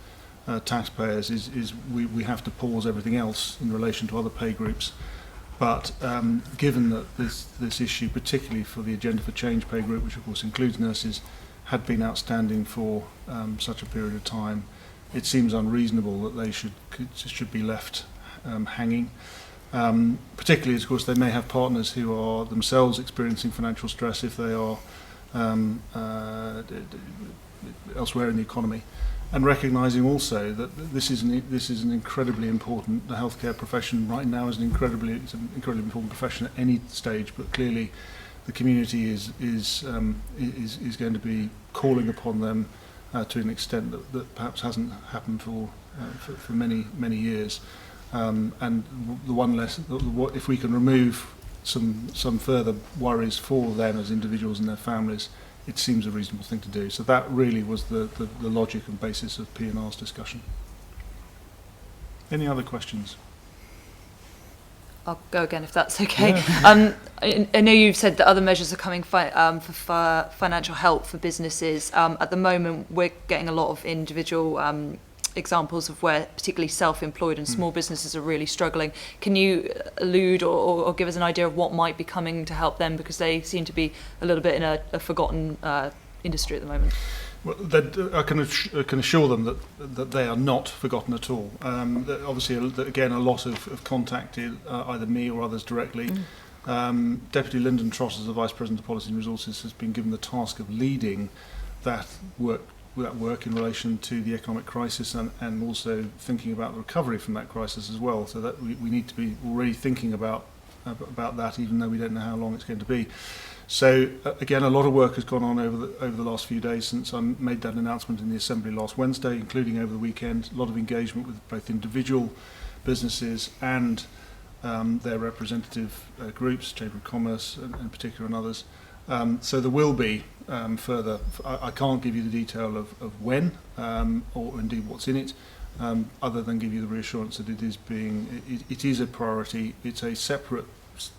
taxpayers is we have to pause everything else in relation to other pay groups. But given that this issue, particularly for the Agenda for Change pay group, which of course includes nurses, had been outstanding for such a period of time, it seems unreasonable that they should be left hanging. Particularly, of course, they may have partners who are themselves experiencing financial stress if they are elsewhere in the economy, and recognising also that this is an incredibly important. The healthcare profession right now is an incredibly important profession at any stage, but clearly the community is going to be calling upon them to an extent that perhaps hasn't happened for many years. And the one less, if we can remove some further worries for them as individuals and their families, it seems a reasonable thing to do. So that really was the logic and basis of P&R's discussion. Any other questions? I'll go again if that's okay. Yeah. I know you've said that other measures are coming for financial help for businesses. At the moment, we're getting a lot of individual examples of where particularly self-employed and small businesses are really struggling. Can you allude or give us an idea of what might be coming to help them, because they seem to be a little bit in a forgotten industry at the moment? Well, I can assure them that they are not forgotten at all. Obviously, again, a lot have contacted either me or others directly. Deputy Lyndon Tross, as the Vice President of Policy and Resources, has been given the task of leading that work in relation to the economic crisis, and also thinking about the recovery from that crisis as well. So that we need to be already thinking about that, even though we don't know how long it's going to be. So again, a lot of work has gone on over the last few days since I made that announcement in the Assembly last Wednesday, including over the weekend. A lot of engagement with both individual businesses and their representative groups, Chamber of Commerce in particular, and others. So there will be further. I can't give you the detail of when or indeed what's in it, other than give you the reassurance that it is a priority. It's a separate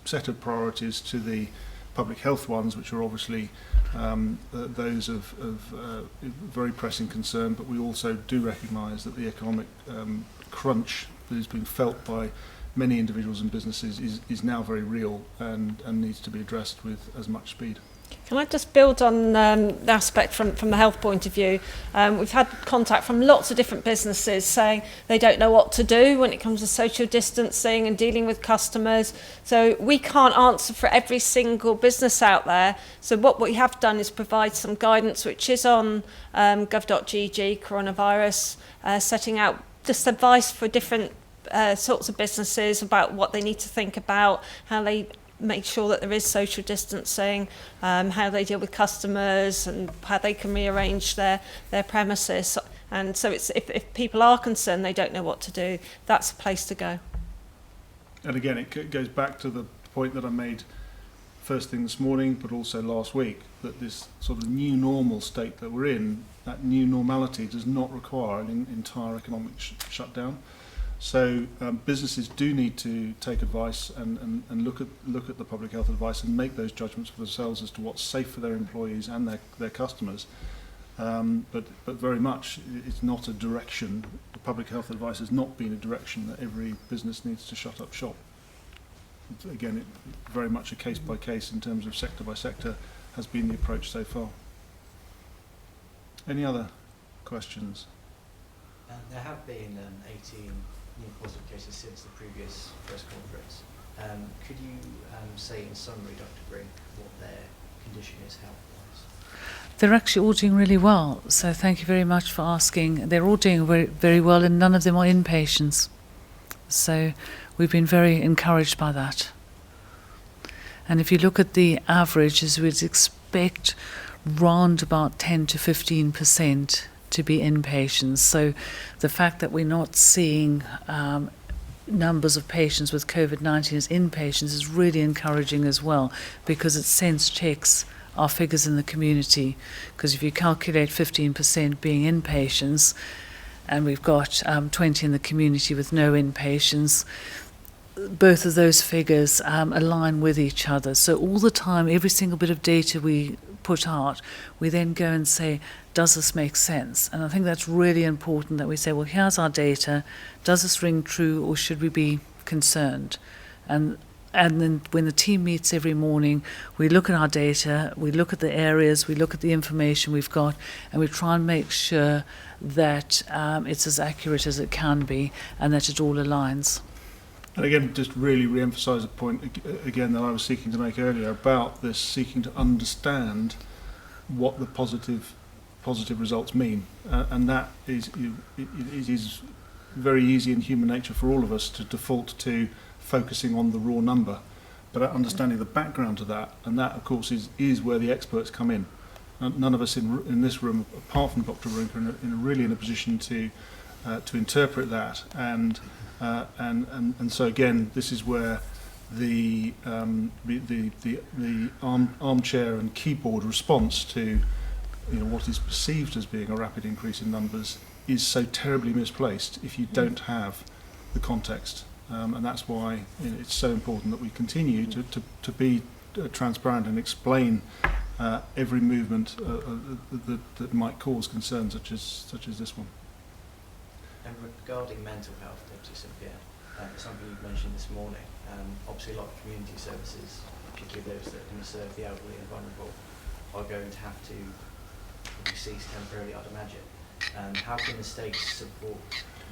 set of priorities to the public health ones, which are obviously those of very pressing concern, but we also do recognise that the economic crunch that is being felt by many individuals and businesses is now very real and needs to be addressed with as much speed. Can I just build on the aspect from the health point of view? We've had contact from lots of different businesses saying they don't know what to do when it comes to social distancing and dealing with customers. So we can't answer for every single business out there. So what we have done is provide some guidance, which is on gov.gg coronavirus, setting out just advice for different sorts of businesses about what they need to think about, how they make sure that there is social distancing, how they deal with customers and how they can rearrange their premises. And so it's if people are concerned they don't know what to do, that's a place to go. And again, it goes back to the point that I made first thing this morning, but also last week, that this sort of new normal state that we're in, that new normality, does not require an entire economic shutdown. So businesses do need to take advice and look at the public health advice and make those judgments for themselves as to what's safe for their employees and their customers. But very much it's not a direction. The public health advice has not been a direction that every business needs to shut up shop. Again, it very much a case by case in terms of sector by sector has been the approach so far. Any other questions? There have been 18 new positive cases since the previous press conference. Could you say in summary, Dr. Brink, what their condition is health-wise? They're actually all doing really well, so thank you very much for asking. They're all doing very, very well, and none of them are inpatients. So we've been very encouraged by that. And if you look at the average, as we'd expect, round about 10 to 15% to be inpatients. So the fact that we're not seeing numbers of patients with COVID-19 as inpatients is really encouraging as well, because it sense checks our figures in the community. Because if you calculate 15% being inpatients, and we've got 20 in the community with no inpatients, both of those figures align with each other. So all the time, every single bit of data we put out, we then go and say, does this make sense? And I think that's really important, that we say, well, here's our data. Does this ring true, or should we be concerned? And then when the team meets every morning, we look at our data, we look at the areas, we look at the information we've got, and we try and make sure that it's as accurate as it can be and that it all aligns. And again, just really re-emphasise a point again that I was seeking to make earlier about this seeking to understand what the positive results mean, and that is it is very easy in human nature for all of us to default to focusing on the raw number, but understanding the background to that, and that of course is where the experts come in. None of us in this room, apart from Dr. Runker, are really in a position to interpret that, and so again, this is where the armchair and keyboard response to what is perceived as being a rapid increase in numbers is so terribly misplaced if you don't have the context, and that's why it's so important that we continue to be transparent and explain every movement that might cause concern such as this one. And regarding mental health, Deputy St. something you've mentioned this morning, obviously a lot of community services, particularly those that are going to serve the elderly and vulnerable, are going to have to cease temporarily, I'd imagine. How can the state support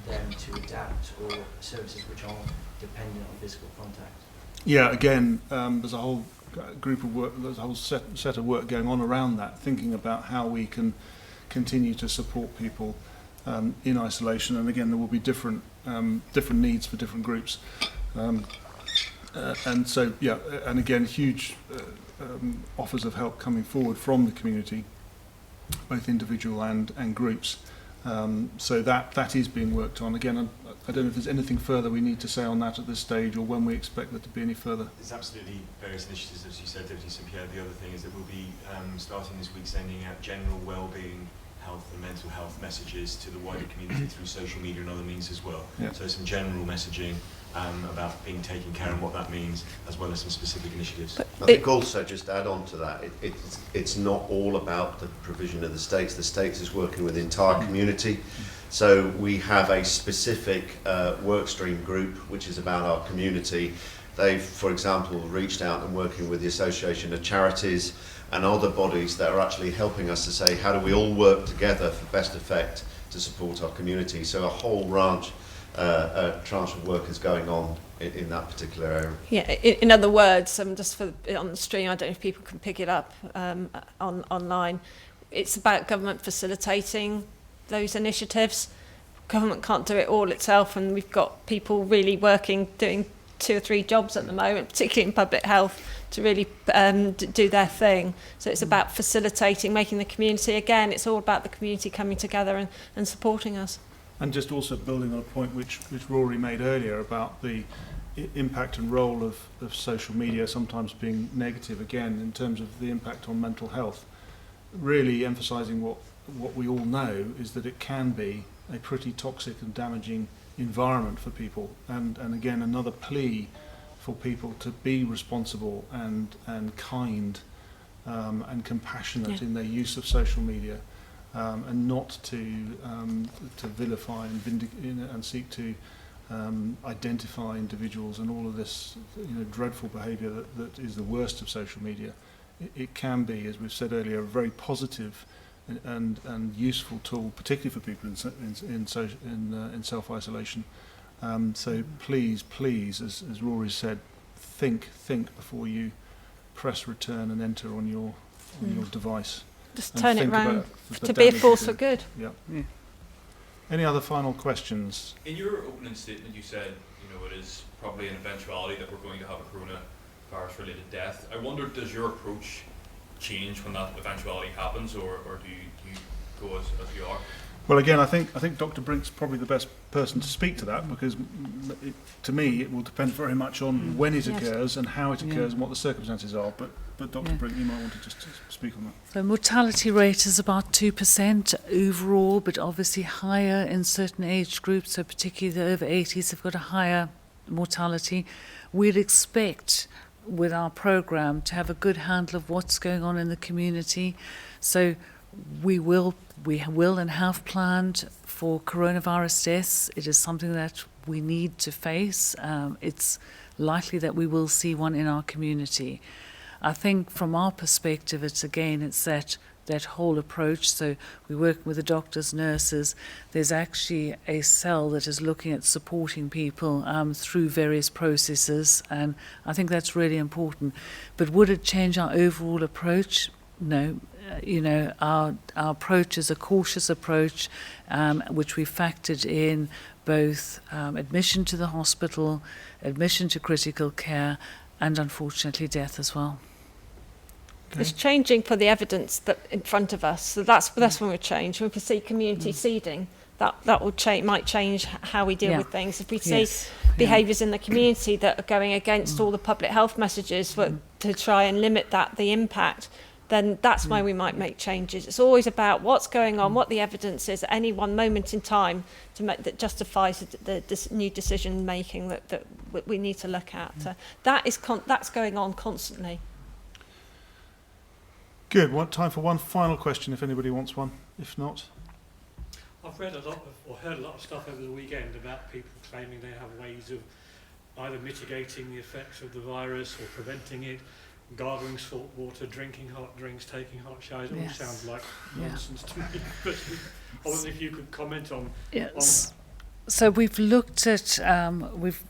them to adapt, or services which are dependent on physical contact? Yeah, again, there's a whole group of work, there's a whole set of work going on around that, thinking about how we can continue to support people in isolation, and again there will be different needs for different groups, and so and again huge offers of help coming forward from the community, both individual and groups, so that is being worked on. Again, I don't know if there's anything further we need to say on that at this stage, or when we expect there to be any further. There's absolutely various initiatives, as you said, Deputy St. Pierre. The other thing is that we'll be starting this week sending out general well-being, health and mental health messages to the wider community through social media and other means as well. Yeah. So some general messaging about being taken care of, what that means, as well as some specific initiatives. I think also, just to add on to that, it's not all about the provision of the states. The states is working with the entire community. So we have a specific work stream group which is about our community. They've, for example, reached out and working with the Association of Charities and other bodies that are actually helping us to say, how do we all work together for best effect to support our community? So a whole tranche of work is going on in that particular area. Yeah, in other words, just for on the stream, I don't know if people can pick it up online. It's about government facilitating those initiatives. Government can't do it all itself, and we've got people really working, doing 2 or 3 jobs at the moment, particularly in public health, to really do their thing. So it's about facilitating, making the community, again, it's all about the community coming together and supporting us. And just also building on a point which Rory made earlier about the impact and role of social media sometimes being negative, again, in terms of the impact on mental health. Really emphasising what we all know is that it can be a pretty toxic and damaging environment for people, and again another plea for people to be responsible and kind and compassionate in their use of social media, and not to vilify and seek to identify individuals and all of this dreadful behaviour that is the worst of social media. It can be, as we've said earlier, a very positive and useful tool, particularly for people in self-isolation. So please, as Rory said, think before you press return and enter on your device. Just turn it round to be a force for good. Yeah. Any other final questions? In your opening statement, you said it is probably an eventuality that we're going to have a coronavirus-related death. I wonder, does your approach change when that eventuality happens, or do you go as you are? Well, again, I think Dr. Brink's probably the best person to speak to that, because to me it will depend very much on when it occurs and how it occurs and what the circumstances are. But Dr. Brink, you might want to just speak on that. The mortality rate is about 2% overall, but obviously higher in certain age groups, so particularly the over 80s have got a higher mortality. We'd expect with our programme to have a good handle of what's going on in the community. So we will and have planned for coronavirus deaths. It is something that we need to face. It's likely that we will see one in our community. I think from our perspective, it's that whole approach. So we work with the doctors, nurses. There's actually a cell that is looking at supporting people through various processes, and I think that's really important. But would it change our overall approach? No. Our approach is a cautious approach, which we factored in both admission to the hospital, admission to critical care, and unfortunately death as well. Okay. It's changing for the evidence that in front of us. So that's when we change. When we see community seeding, that will might change how we deal with things. If we see behaviours in the community that are going against all the public health messages to try and limit the impact, then that's why we might make changes. It's always about what's going on, what the evidence is at any one moment in time that justifies the new decision making that we need to look at. That's going on constantly. Good. Time for one final question, if anybody wants one. If not, I've read heard a lot of stuff over the weekend about people claiming they have ways of either mitigating the effects of the virus or preventing it, gargling salt water, drinking hot drinks, taking hot showers. It all sounds like nonsense to me. But I wonder if you could comment on. Yes. So we've looked at,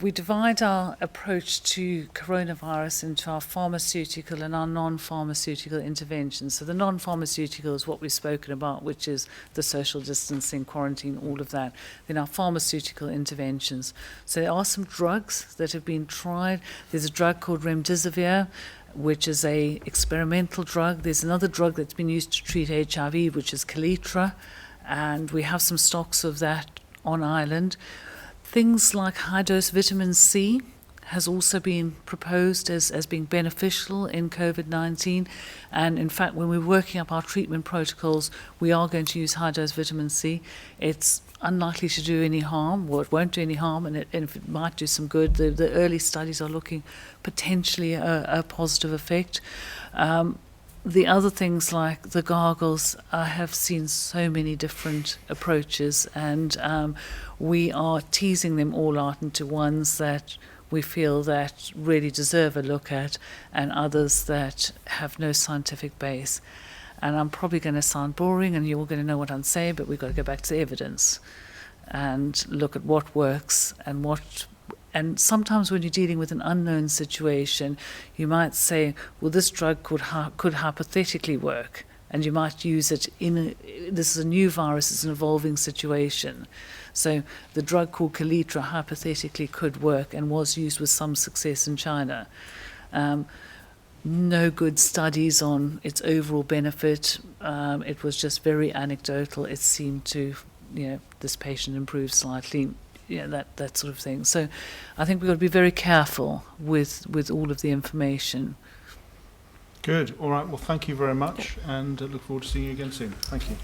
we divide our approach to coronavirus into our pharmaceutical and our non-pharmaceutical interventions. So the non-pharmaceutical is what we've spoken about, which is the social distancing, quarantine, all of that. Then our pharmaceutical interventions. So there are some drugs that have been tried. There's a drug called remdesivir, which is a experimental drug. There's another drug that's been used to treat HIV, which is Kaletra, and we have some stocks of that on Ireland. Things like high-dose vitamin C has also been proposed as being beneficial in COVID-19, and in fact when we're working up our treatment protocols we are going to use high-dose vitamin C. It's unlikely to do any harm, or it won't do any harm, and if it might do some good, the early studies are looking potentially a positive effect. The other things like the gargles, I have seen so many different approaches, and we are teasing them all out into ones that we feel that really deserve a look at, and others that have no scientific base. And I'm probably going to sound boring and you're all going to know what I'm saying, but we've got to go back to the evidence and look at what works and what. And sometimes when you're dealing with an unknown situation, you might say, well, this drug could hypothetically work, and you might use it this is a new virus, it's an evolving situation. So the drug called Kaletra hypothetically could work and was used with some success in China. No good studies on its overall benefit. It was just very anecdotal. It seemed to, this patient improved slightly. That sort of thing. So I think we've got to be very careful with all of the information. Good. All right. Well, thank you very much, and look forward to seeing you again soon. Thank you.